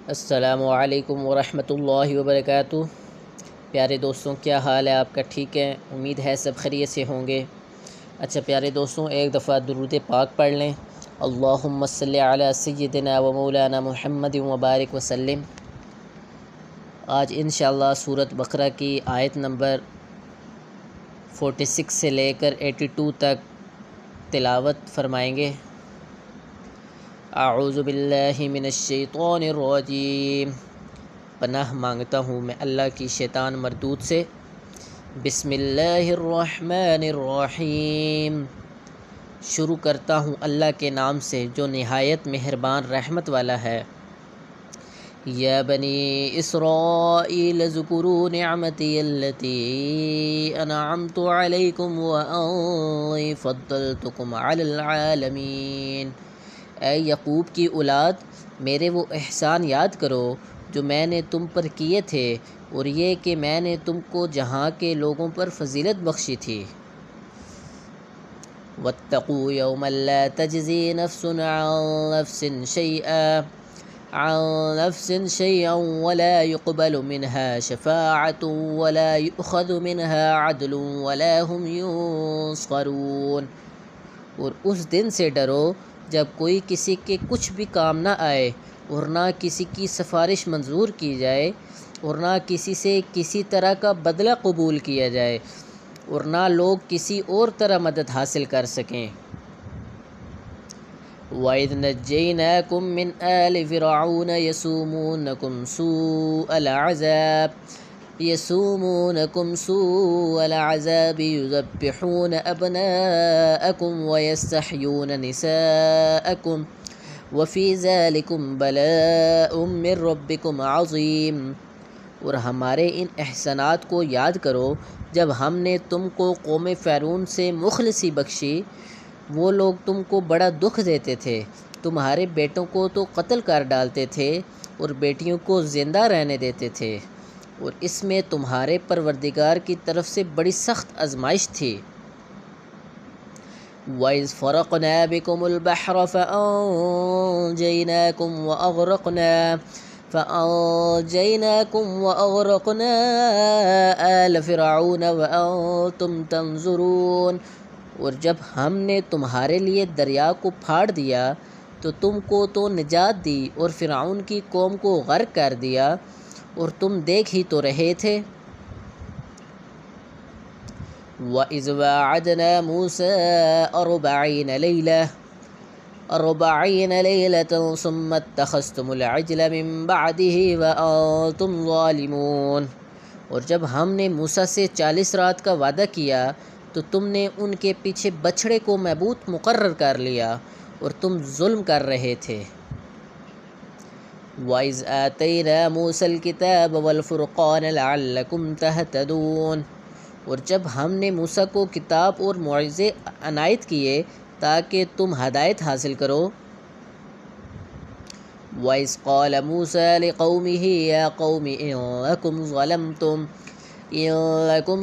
السلام علیکم ورحمۃ اللہ وبرکاتہ۔ پیارے دوستوں، کیا حال ہے آپ کا؟ ٹھیک ہے، امید ہے سب خیریت سے ہوں گے۔ اچھا پیارے دوستوں، ایک دفعہ درود پاک پڑھ لیں۔ اللہم صلی علی سیدنا و مولانا محمد وبارک وسلم۔ آج انشاءاللہ سورۃ بقرہ کی آیت نمبر 46 سے لے کر 82 تک تلاوت فرمائیں گے۔ اعوذ باللہ من الشیطان الرجیم، پناہ مانگتا ہوں میں اللہ کی شیطان مردود سے۔ بسم اللہ الرحمن الرحیم، شروع کرتا ہوں اللہ کے نام سے جو نہایت مہربان رحمت والا ہے۔ یا بنی اسرائیل اذکروا نعمتی التی انعمت علیکم وانی فضلتکم علی العالمین۔ اے یعقوب کی اولاد، میرے وہ احسان یاد کرو جو میں نے تم پر کیے تھے، اور یہ کہ میں نے تم کو جہاں کے لوگوں پر فضیلت بخشی تھی۔ واتقوا یوما لا تجزی نفس عن نفس شیئا ولا يقبل منها شفاعة ولا يؤخذ منها عدل ولا هم ينصرون۔ اور اس دن سے ڈرو جب کوئی کسی کے کچھ بھی کام نہ آئے، اور نہ کسی کی سفارش منظور کی جائے، اور نہ کسی سے کسی طرح کا بدلہ قبول کیا جائے، اور نہ لوگ کسی اور طرح مدد حاصل کر سکیں۔ وَإِذْ نَجَّيْنَاكُمْ مِنْ آلِ فِرْعَوْنَ يَسُومُونَكُمْ سُوءَ الْعَذَابِ يُذَبِّحُونَ أَبْنَاءَكُمْ وَيَسْتَحْيُونَ نِسَاءَكُمْ وَفِي ذَلِكُمْ بَلَاءٌ مِّن رَّبِّكُمْ عَظِيمٌ۔ اور ہمارے ان احسانات کو یاد کرو جب ہم نے تم کو قوم فرعون سے مخلصی بخشی۔ وہ لوگ تم کو بڑا دکھ دیتے تھے، تمہارے بیٹوں کو تو قتل کر ڈالتے تھے اور بیٹیوں کو زندہ رہنے دیتے تھے، اور اس میں تمہارے پروردگار کی طرف سے بڑی سخت آزمائش تھی۔ وَإِذْ فَرَقْنَا بِكُمُ الْبَحْرَ فَأَنْجَيْنَاكُمْ وَأَغْرَقْنَا آلَ فِرْعَوْنَ وَأَنْتُمْ تَنْظُرُونَ۔ اور جب ہم نے تمہارے لیے دریا کو پھاڑ دیا تو تم کو تو نجات دی، اور فرعون کی قوم کو غرق کر دیا اور تم دیکھ ہی تو رہے تھے۔ وَإِذْ وَاعَدْنَا مُوسَىٰ 40 لَيْلَةً ثُمَّ اتَّخَذْتُمُ الْعِجْلَ مِن بَعْدِهِ وَأَنْتُمْ ظَالِمُونَ۔ اور جب ہم نے موسیٰ سے 40 رات کا وعدہ کیا تو تم نے ان کے پیچھے بچھڑے کو معبود مقرر کر لیا اور تم ظلم کر رہے تھے۔ وَإِذْ آتَيْنَا مُوسَى الْكِتَابَ وَالْفُرْقَانَ لَعَلَّكُمْ تَهْتَدُونَ۔ اور جب ہم نے موسیٰ کو کتاب اور معجزے عنایت کیے تاکہ تم ہدایت حاصل کرو۔ وَإِذْ قَالَ مُوسَىٰ لِقَوْمِهِ يَا قَوْمِ إِنَّكُمْ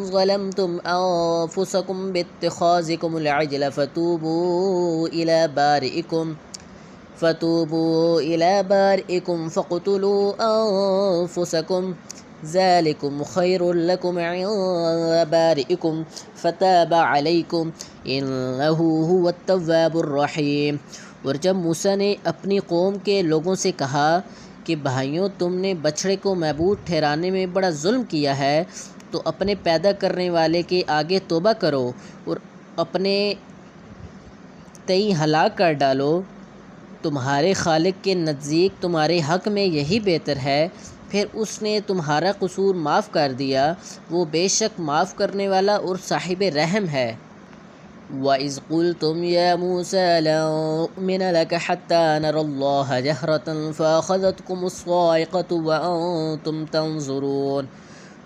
ظَلَمْتُمْ أَنفُسَكُمْ بِاتِّخَاذِكُمُ الْعِجْلَ فتوبوا إلى بارئكم فاقتلوا أنفسكم ذلكم خير لكم عند بارئكم فتاب عليكم إنه هو التواب الرحيم۔ اور جب موسیٰ نے اپنی قوم کے لوگوں سے کہا کہ بھائیوں، تم نے بچھڑے کو معبود ٹھہرانے میں بڑا ظلم کیا ہے، تو اپنے پیدا کرنے والے کے آگے توبہ کرو اور اپنے تئیں ہلاک کر ڈالو۔ تمہارے خالق کے نزدیک تمہارے حق میں یہی بہتر ہے۔ پھر اس نے تمہارا قصور معاف کر دیا، وہ بے شک معاف کرنے والا اور صاحب رحم ہے۔ وَإِذْ قُلْتُمْ يَا مُوسَىٰ لَن نُّؤْمِنَ لَكَ حَتَّىٰ نَرَى اللَّهَ جَهْرَةً فَأَخَذَتْكُمُ الصَّاعِقَةُ وَأَنْتُمْ تَنظُرُونَ۔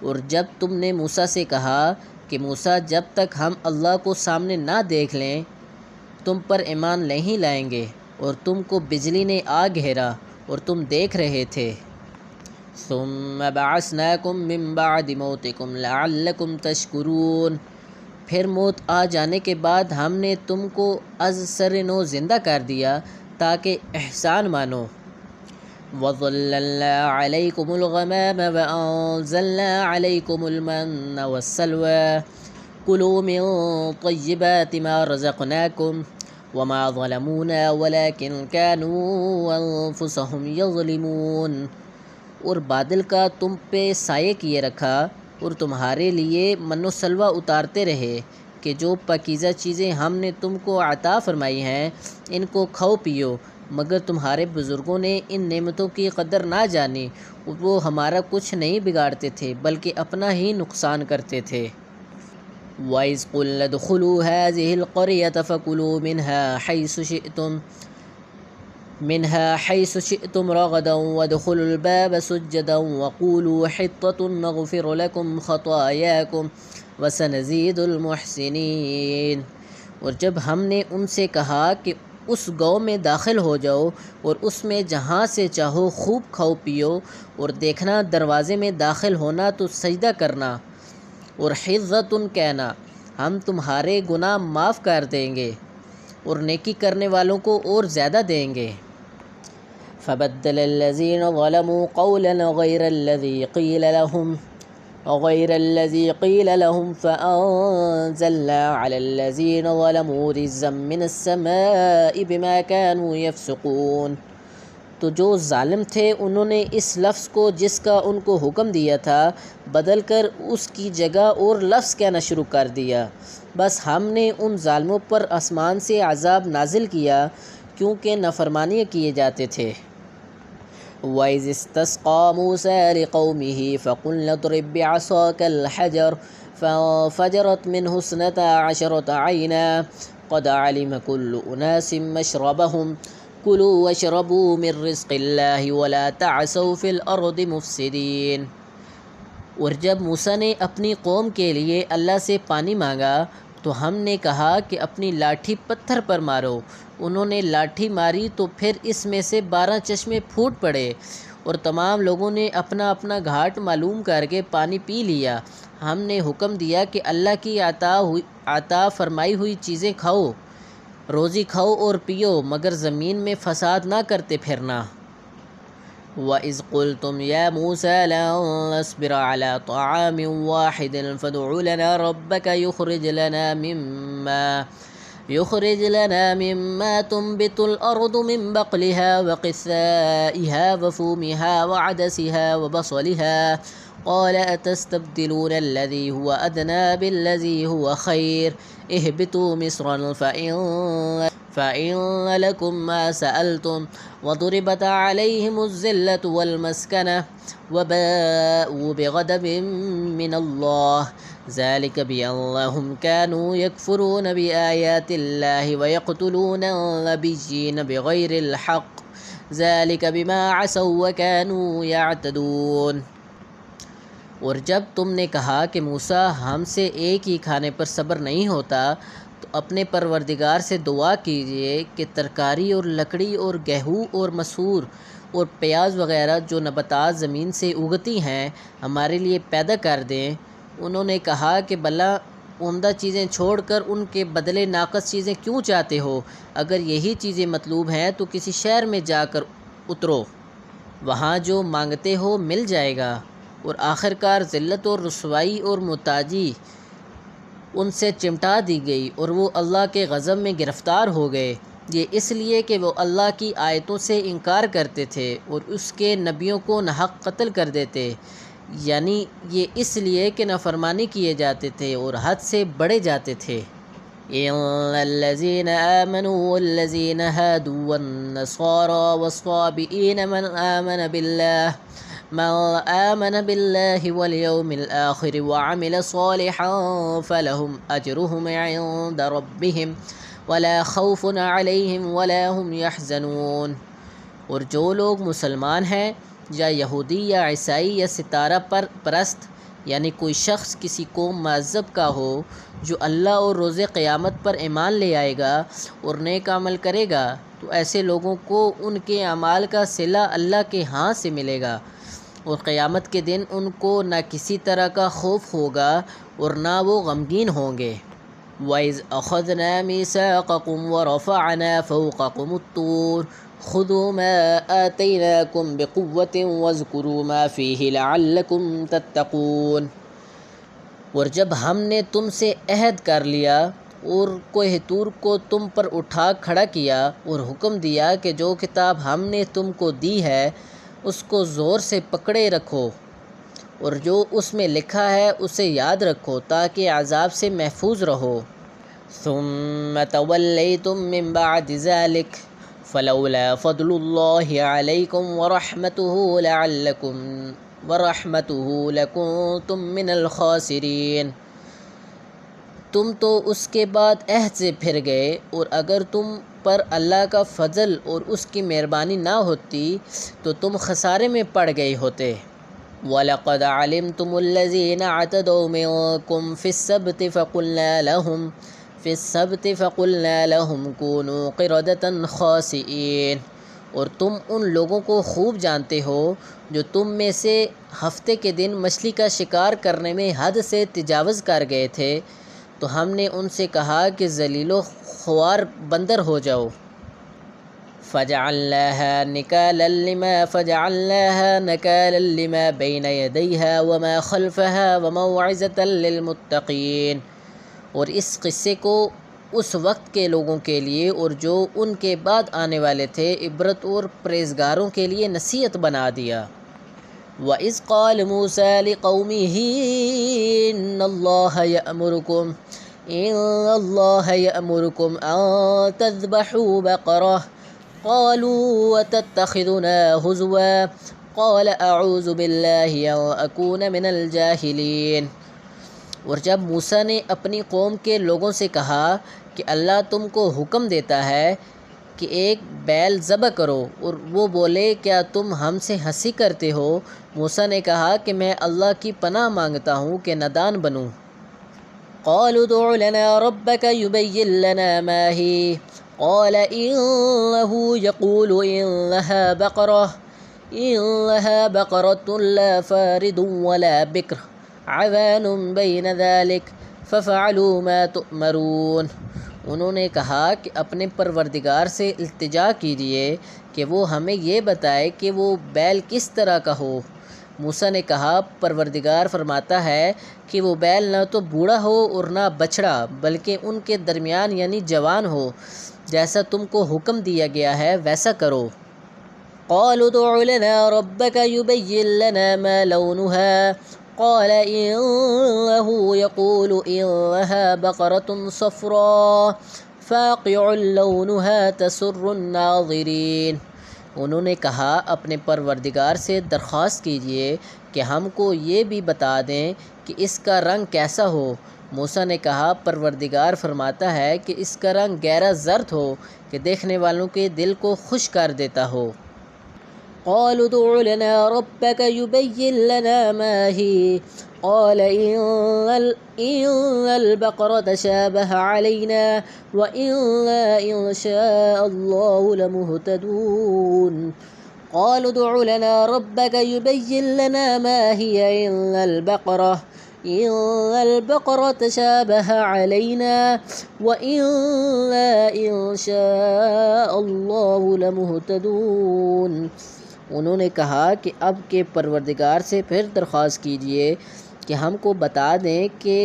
اور جب تم نے موسیٰ سے کہا کہ موسیٰ، جب تک ہم اللہ کو سامنے نہ دیکھ لیں تم پر ایمان نہیں لائیں گے، اور تم کو بجلی نے آ گھیرا اور تم دیکھ رہے تھے۔ ثُمَّ بَعَثْنَاكُم مِّن بَعْدِ مَوْتِكُمْ لَعَلَّكُمْ تَشْكُرُونَ۔ پھر موت آ جانے کے بعد ہم نے تم کو از سر نو زندہ کر دیا تاکہ احسان مانو۔ وَظَلَّلْنَا عَلَيْكُمُ الْغَمَامَ وَأَنزَلْنَا عَلَيْكُمُ الْمَنَّ وَالسَّلْوَىٰ كُلُوا مِن طَيِّبَاتِ مَا رَزَقْنَاكُمْ وَمَا ظَلَمُونَا وَلَٰكِن كَانُوا أَنفُسَهُمْ يَظْلِمُونَ۔ اور بادل کا تم پہ سایہ کیے رکھا اور تمہارے لیے من و سلوہ اتارتے رہے کہ جو پاکیزہ چیزیں ہم نے تم کو عطا فرمائی ہیں ان کو کھاؤ پیو، مگر تمہارے بزرگوں نے ان نعمتوں کی قدر نہ جانی، وہ ہمارا کچھ نہیں بگاڑتے تھے بلکہ اپنا ہی نقصان کرتے تھے۔ وَإِذْ قُلْنَا ادْخُلُوا هَٰذِهِ الْقَرْيَةَ فَكُلُوا منها حيث شئتم رغدا وادخلوا الباب سجدا وقولوا حطة نغفر لكم خطاياكم وسنزيد المحسنين۔ اور جب ہم نے ان سے کہا کہ اس گاؤں میں داخل ہو جاؤ اور اس میں جہاں سے چاہو خوب کھاؤ پیو، اور دیکھنا دروازے میں داخل ہونا تو سجدہ کرنا اور حِطَّةٌ کہنا، ہم تمہارے گناہ معاف کر دیں گے اور نیکی کرنے والوں کو اور زیادہ دیں گے۔ فبدل الذين ظلموا قولا غير الذي قيل لهم فأنزلنا على الذين ظلموا رجزا من السماء بما كانوا يفسقون۔ تو جو ظالم تھے انہوں نے اس لفظ کو جس کا ان کو حکم دیا تھا بدل کر اس کی جگہ اور لفظ کہنا شروع کر دیا، بس ہم نے ان ظالموں پر آسمان سے عذاب نازل کیا کیونکہ نافرمانی کیے جاتے تھے۔ وَإِذِ اسْتَسْقَىٰ مُوسَىٰ لِقَوْمِهِ فَقُلْنَا اضْرِب بِّعَصَاكَ الْحَجَرَ فَانفَجَرَتْ مِنْهُ اثْنَتَا عَشْرَةَ عَيْنًا قَدْ عَلِمَ كُلُّ أُنَاسٍ مَّشْرَبَهُمْ كُلُوا وَاشْرَبُوا مِن رِّزْقِ اللَّهِ وَلَا تَعْثَوْا فِي الْأَرْضِ مُفْسِدِينَ۔ اور جب موسیٰ نے اپنی قوم کے لیے اللہ سے پانی مانگا تو ہم نے کہا کہ اپنی لاٹھی پتھر پر مارو۔ انہوں نے لاٹھی ماری تو پھر اس میں سے 12 چشمے پھوٹ پڑے اور تمام لوگوں نے اپنا اپنا گھاٹ معلوم کر کے پانی پی لیا۔ ہم نے حکم دیا کہ اللہ کی عطا فرمائی ہوئی چیزیں کھاؤ، روزی کھاؤ اور پیو، مگر زمین میں فساد نہ کرتے پھرنا۔ وَإِذْ قُلْتُمْ يَا مُوسَىٰ لَن نَّصْبِرَ عَلَىٰ طَعَامٍ وَاحِدٍ فَادْعُ لَنَا رَبَّكَ يخرج لنا مما تنبت الأرض من بقلها وقثائها وفومها وعدسها وبصلها قال أتستبدلون الذي هو أدنى بالذي هو خير اهبطوا مصرا فإن لكم ما سألتم وضربت عليهم الذلة والمسكنة وباءوا بغضب من الله ذلك بأنهم كانوا يكفرون بآيات الله ويقتلون النبيين بغير الحق ذلك بما عصوا وكانوا يعتدون۔ اور جب تم نے کہا کہ موسیٰ ہم سے ایک ہی کھانے پر صبر نہیں ہوتا تو اپنے پروردگار سے دعا کیجیے کہ ترکاری اور لکڑی اور گیہوں اور مسور اور پیاز وغیرہ جو نباتات زمین سے اگتی ہیں ہمارے لیے پیدا کر دیں۔ انہوں نے کہا کہ بھلا عمدہ چیزیں چھوڑ کر ان کے بدلے ناقص چیزیں کیوں چاہتے ہو؟ اگر یہی چیزیں مطلوب ہیں تو کسی شہر میں جا کر اترو، وہاں جو مانگتے ہو مل جائے گا۔ اور آخرکار ذلت اور رسوائی اور محتاجی ان سے چمٹا دی گئی اور وہ اللہ کے غضب میں گرفتار ہو گئے، یہ اس لیے کہ وہ اللہ کی آیتوں سے انکار کرتے تھے اور اس کے نبیوں کو ناحق قتل کر دیتے، یعنی یہ اس لیے کہ نافرمانی کیے جاتے تھے اور حد سے بڑھے جاتے تھے۔ إِنَّ الَّذِينَ آمَنُوا وَالَّذِينَ هَادُوا وَالنَّصَارَىٰ وَالصَّابِئِينَ مَنْ آمَنَ بِاللَّهِ وَالْيَوْمِ الْآخِرِ وَعَمِلَ صَالِحًا فَلَهُمْ أَجْرُهُمْ عِندَ رَبِّهِمْ وَلَا خَوْفٌ عَلَيْهِمْ وَلَا هُمْ يَحْزَنُونَ۔ اور جو لوگ مسلمان ہیں یا یہودی یا عیسائی یا ستارہ پرست، یعنی کوئی شخص کسی قوم مہذب کا ہو جو اللہ اور روز قیامت پر ایمان لے آئے گا اور نیک عمل کرے گا، تو ایسے لوگوں کو ان کے اعمال کا صلہ اللہ کے ہاں سے ملے گا، اور قیامت کے دن ان کو نہ کسی طرح کا خوف ہوگا اور نہ وہ غمگین ہوں گے۔ وَإِذْ أَخَذْنَا مِيثَاقَكُمْ وَرَفَعْنَا فَوْقَكُمُ الطُّورَ خذوا ما آتیناکم بقوۃ واذکروا ما فیہ لعلکم تتقون۔ اور جب ہم نے تم سے عہد کر لیا اور کوہ طور کو تم پر اٹھا کھڑا کیا اور حکم دیا کہ جو کتاب ہم نے تم کو دی ہے اس کو زور سے پکڑے رکھو اور جو اس میں لکھا ہے اسے یاد رکھو تاکہ عذاب سے محفوظ رہو۔ ثم تولیتم من بعد ذلک فلولا فضل اللہ علیکم ورحمتہ لکنتم من الخاسرین۔ تم تو اس کے بعد عہد سے پھر گئے، اور اگر تم پر اللہ کا فضل اور اس کی مہربانی نہ ہوتی تو تم خسارے میں پڑ گئے ہوتے۔ وَلَقَدْ عَلِمْتُمُ الَّذِينَ اعْتَدَوْا مِنْكُمْ فِي السَّبْتِ فَقُلْنَا لَهُمْ كُونُوا قِرَدَةً خَاسِئِينَ۔ اور تم ان لوگوں کو خوب جانتے ہو جو تم میں سے ہفتے کے دن مچھلی کا شکار کرنے میں حد سے تجاوز کر گئے تھے تو ہم نے ان سے کہا کہ ذلیل و خوار بندر ہو جاؤ۔ فَجَعَلْنَاهَا نَكَالًا لِمَا بَيْنَ يَدَيْهَا وَمَا خَلْفَهَا وَمَوْعِظَةً لِلْمُتَّقِينَ۔ اور اس قصے کو اس وقت کے لوگوں کے لیے اور جو ان کے بعد آنے والے تھے عبرت اور پرہیزگاروں کے لیے نصیحت بنا دیا۔ وَإِذْ قَالَ مُوسَىٰ لِقَوْمِهِ إِنَّ اللَّهَ يَأْمُرُكُمْ أَن تَذْبَحُوا بَقَرَةً قَالُوا وَتَتَّخِذُنَا هُزُوًا قَالَ أَعُوذُ بِاللَّهِ أَنْ أَكُونَ مِنَ الْجَاهِلِينَ۔ اور جب موسیٰ نے اپنی قوم کے لوگوں سے کہا کہ اللہ تم کو حکم دیتا ہے کہ ایک بیل ذبح کرو، اور وہ بولے کیا تم ہم سے ہنسی کرتے ہو؟ موسیٰ نے کہا کہ میں اللہ کی پناہ مانگتا ہوں کہ نادان بنوں۔ قالوا ادع لنا ربك يبين لنا ما هي قال إنه يقول إنها بقرة لا فارض ولا بكر عوان بين ذلك ففعلوا ما تؤمرون۔ انہوں نے کہا کہ اپنے پروردگار سے التجا کیجیے کہ وہ ہمیں یہ بتائے کہ وہ بیل کس طرح کا ہو۔ موسیٰ نے کہا پروردگار فرماتا ہے کہ وہ بیل نہ تو بوڑھا ہو اور نہ بچڑا بلکہ ان کے درمیان یعنی جوان ہو، جیسا تم کو حکم دیا گیا ہے ویسا کرو۔ قالوا ادع لنا ربك يبين لنا ما لونها قال إنه يقول إنها بقرة صفراء فاقع لونها تسر الناظرين۔ انہوں نے کہا اپنے پروردگار سے درخواست کیجیے کہ ہم کو یہ بھی بتا دیں کہ اس کا رنگ کیسا ہو۔ موسیٰ نے کہا پروردگار فرماتا ہے کہ اس کا رنگ گہرا زرد ہو کہ دیکھنے والوں کے دل کو خوش کر دیتا ہو۔ قالوا ادع لنا ربك يبين لنا ما هي قال إن البقرة تشابه علينا وإنا إن شاء الله لمهتدون۔ قالوا ادع لنا ربك يبين لنا ما هي إن البقرة تشابه علينا وإنا إن شاء الله لمهتدون۔ انہوں نے کہا کہ اب کے پروردگار سے پھر درخواست کیجیے کہ ہم کو بتا دیں کہ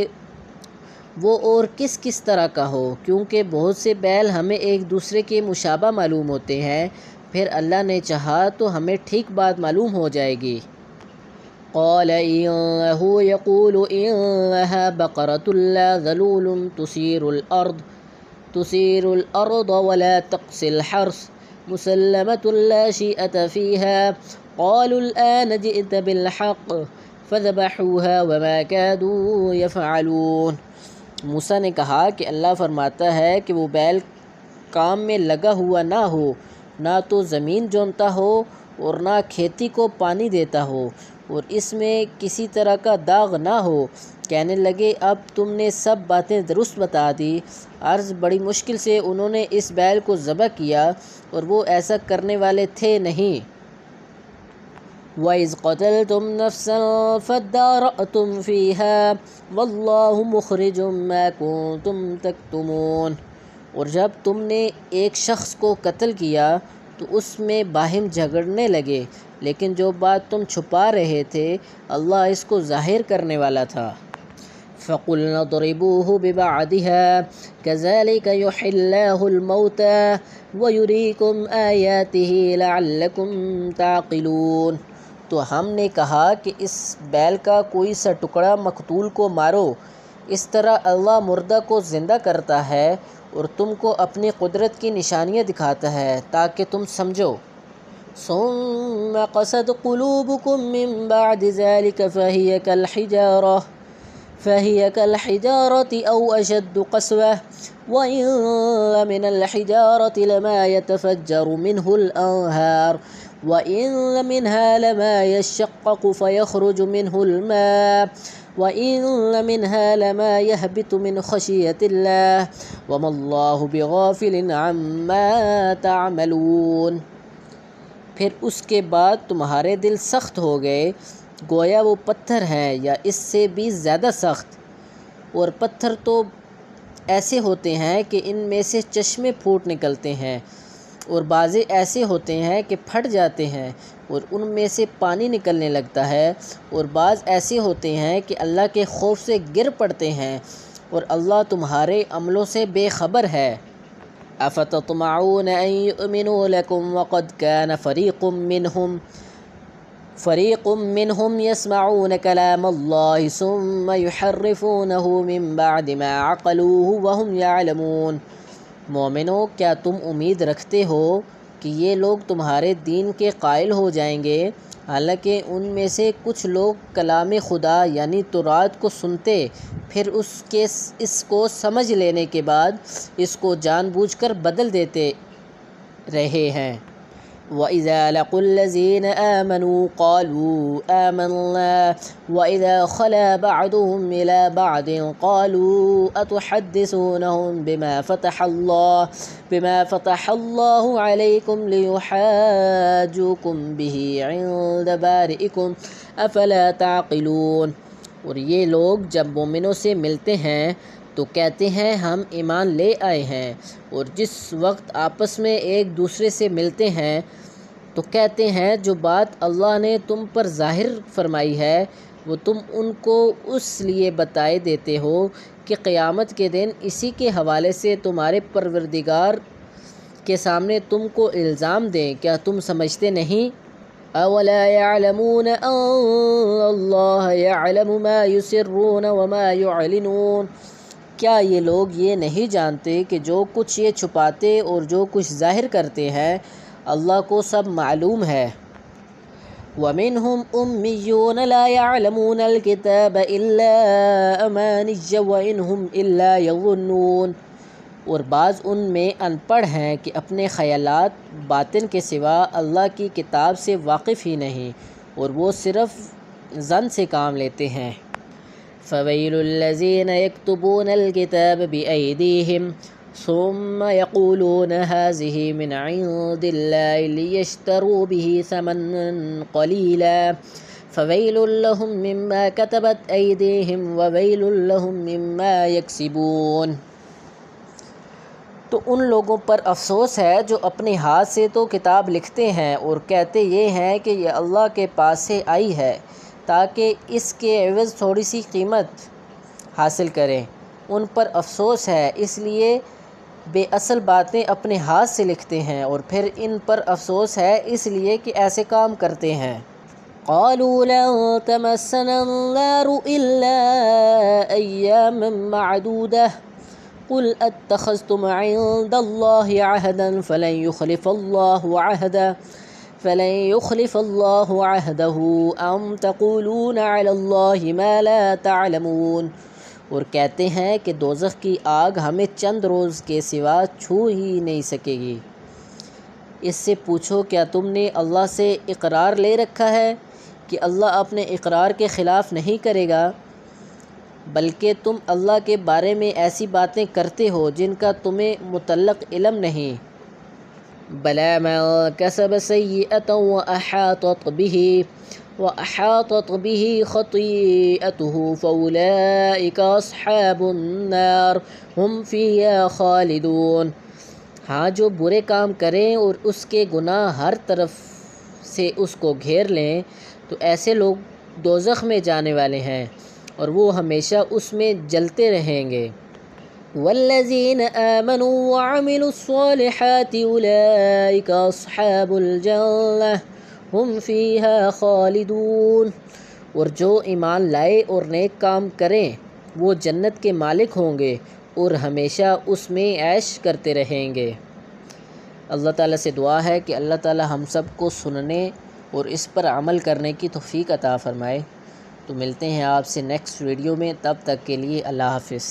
وہ اور کس کس طرح کا ہو، کیونکہ بہت سے بیل ہمیں ایک دوسرے کے مشابہ معلوم ہوتے ہیں، پھر اللہ نے چاہا تو ہمیں ٹھیک بات معلوم ہو جائے گی۔ قال إنه يقول إنها بقرة لا ذلول تثير الأرض ولا تقصي الحرث مسلمة لا شيئة فيها قالوا الآن جئت بالحق فذبحوها وما كادوا يفعلون۔ موسیٰ نے کہا کہ اللہ فرماتا ہے کہ وہ بیل کام میں لگا ہوا نہ ہو، نہ تو زمین جونتا ہو اور نہ کھیتی کو پانی دیتا ہو، اور اس میں کسی طرح کا داغ نہ ہو۔ کہنے لگے اب تم نے سب باتیں درست بتا دی۔ عرض بڑی مشکل سے انہوں نے اس بیل کو ذبح کیا اور وہ ایسا کرنے والے تھے نہیں۔ وَإِذْ قَتَلْتُمْ نَفْسًا فَادَّارَأْتُمْ فِيهَا وَاللَّهُ مُخْرِجٌ مَا كُنْتُمْ تَكْتُمُونَ۔ اور جب تم نے ایک شخص کو قتل کیا تو اس میں باہم جھگڑنے لگے، لیکن جو بات تم چھپا رہے تھے اللہ اس کو ظاہر کرنے والا تھا۔ فَقُلْنَا اضْرِبُوهُ بِبَعْضِهَا كَذَلِكَ يُحْيِي اللَّهُ الْمَوْتَىٰ وَيُرِيكُمْ آيَاتِهِ لَعَلَّكُمْ تَعْقِلُونَ۔ تو ہم نے کہا کہ اس بیل کا کوئی سا ٹکڑا مقتول کو مارو، اس طرح اللہ مردہ کو زندہ کرتا ہے اور تم کو اپنی قدرت کی نشانیاں دکھاتا ہے تاکہ تم سمجھو۔ ثُمَّ قَسَتْ قُلُوبُكُم مِّن بَعْدِ ذَلِكَ فَهِيَ كَالْحِجَارَةِ أَوْ أَشَدُّ قَسْوَةً وَإِنَّ مِنَ الْحِجَارَةِ لَمَا يَتَفَجَّرُ مِنْهُ الْأَنْهَارُ وَإِنَّ مِنْهَا لَمَا يَشَّقَّقُ فَيَخْرُجُ مِنْهُ الْمَاءُ وَإِنَّ مِنْهَا لَمَا يَهْبِطُ مِنْ خَشْيَةِ اللَّهِ وَمَا اللَّهُ بِغَافِلٍ عَمَّا تَعْمَلُونَ۔ پھر اس کے بعد تمہارے دل سخت ہو گئے، گویا وہ پتھر ہیں یا اس سے بھی زیادہ سخت، اور پتھر تو ایسے ہوتے ہیں کہ ان میں سے چشمے پھوٹ نکلتے ہیں، اور بعضے ایسے ہوتے ہیں کہ پھٹ جاتے ہیں اور ان میں سے پانی نکلنے لگتا ہے، اور بعض ایسے ہوتے ہیں کہ اللہ کے خوف سے گر پڑتے ہیں، اور اللہ تمہارے عملوں سے بے خبر ہے۔ أَفَتَطْمَعُونَ أَن يُؤْمِنُوا لَكُمْ وَقَدْ كَانَ فَرِيقٌ مِّنْهُمْ يَسْمَعُونَ كَلَامَ اللَّهِ ثُمَّ يُحَرِّفُونَهُ مِن بَعْدِ مَا عَقَلُوهُ وَهُمْ يَعْلَمُونَ۔ مومنو، کیا تم امید رکھتے ہو کہ یہ لوگ تمہارے دین کے قائل ہو جائیں گے، حالانکہ ان میں سے کچھ لوگ کلام خدا یعنی تورات کو سنتے پھر اس کو سمجھ لینے کے بعد اس کو جان بوجھ کر بدل دیتے رہے ہیں۔ وَإِذَا لَقُوا الَّذِينَ آمَنُوا قَالُوا آمَنَّا وَإِذَا خَلَا بَعْضُهُمْ إِلَىٰ بَعْضٍ قَالُوا أَتُحَدِّثُونَهُم بِمَا فَتَحَ اللَّهُ عَلَيْكُمْ لِيُحَاجُّوكُم بِهِ عِندَ بَارِئِكُمْ أَفَلَا تَعْقِلُونَ۔ اور یہ لوگ جب مومنوں سے ملتے ہیں تو کہتے ہیں ہم ایمان لے آئے ہیں، اور جس وقت آپس میں ایک دوسرے سے ملتے ہیں تو کہتے ہیں جو بات اللہ نے تم پر ظاہر فرمائی ہے وہ تم ان کو اس لیے بتائے دیتے ہو کہ قیامت کے دن اسی کے حوالے سے تمہارے پروردگار کے سامنے تم کو الزام دیں۔ کیا تم سمجھتے نہیں؟ أَوَلَا يَعْلَمُونَ أَنَّ اللَّهَ يَعْلَمُ مَا يُسِرُّونَ وَمَا يُعْلِنُونَ۔ کیا یہ لوگ یہ نہیں جانتے کہ جو کچھ یہ چھپاتے اور جو کچھ ظاہر کرتے ہیں اللہ کو سب معلوم ہے۔ وَمِنْهُمْ أُمِّيُّونَ لَا يَعْلَمُونَ الْكِتَابَ إِلَّا أَمَانِيَّ وَإِنْ هُمْ إِلَّا يَظُنُّونَ۔ اور بعض ان میں ان پڑھ ہیں کہ اپنے خیالات باطن کے سوا اللہ کی کتاب سے واقف ہی نہیں، اور وہ صرف ظن سے کام لیتے ہیں۔ فَوَيْلُ الَّذِينَ يَكْتُبُونَ الْكِتَابَ بِأَيْدِيهِمْ ثُمَّ يَقُولُونَ هَٰذِهِ مِنْ عِندِ اللَّهِ لِيَشْتَرُوا بِهِ ثَمَنًا قَلِيلًا فَوَيْلٌ لَّهُم مِّمَّا كَتَبَتْ أَيْدِيهِمْ وَوَيْلٌ لَّهُم مِّمَّا يَكْسِبُونَ۔ تو ان لوگوں پر افسوس ہے جو اپنے ہاتھ سے تو کتاب لکھتے ہیں اور کہتے یہ ہیں کہ یہ اللہ کے پاس سے آئی ہے تاکہ اس کے عوض تھوڑی سی قیمت حاصل کریں۔ ان پر افسوس ہے اس لیے بے اصل باتیں اپنے ہاتھ سے لکھتے ہیں، اور پھر ان پر افسوس ہے اس لیے کہ ایسے کام کرتے ہیں۔ قَالُوا لَن تَمَسَّنَا النَّارُ إِلَّا أَيَّامًا مَّعْدُودَةً قُلْ أَتَّخَذْتُمْ عِندَ اللَّهِ عَهْدًا فَلَن يُخْلِفَ اللَّهُ عَهْدَهُ أَمْ تَقُولُونَ عَلَى اللَّهِ مَا لَا تَعْلَمُونَ۔ اور کہتے ہیں کہ دوزخ کی آگ ہمیں چند روز کے سوا چھو ہی نہیں سکے گی۔ اس سے پوچھو کیا تم نے اللہ سے اقرار لے رکھا ہے کہ اللہ اپنے اقرار کے خلاف نہیں کرے گا، بلکہ تم اللہ کے بارے میں ایسی باتیں کرتے ہو جن کا تمہیں مطلق علم نہیں۔ بَلَىٰ مَن كَسَبَ سَيِّئَةً وَأَحَاطَتْ بِهِ خَطِيئَتُهُ فَأُولَٰئِكَ أَصْحَابُ النَّارِ هُمْ فِيهَا خَالِدُونَ۔ ہاں جو برے کام کریں اور اس کے گناہ ہر طرف سے اس کو گھیر لیں تو ایسے لوگ دوزخ میں جانے والے ہیں اور وہ ہمیشہ اس میں جلتے رہیں گے۔ والذین آمنوا وعملوا الصالحات اولئک اصحاب الجنہ ہم فیہا خالدون، اور جو ایمان لائے اور نیک کام کریں وہ جنت کے مالک ہوں گے اور ہمیشہ اس میں عیش کرتے رہیں گے۔ اللہ تعالیٰ سے دعا ہے کہ اللہ تعالیٰ ہم سب کو سننے اور اس پر عمل کرنے کی توفیق عطا فرمائے۔ تو ملتے ہیں آپ سے نیکسٹ ویڈیو میں، تب تک کے لیے اللہ حافظ۔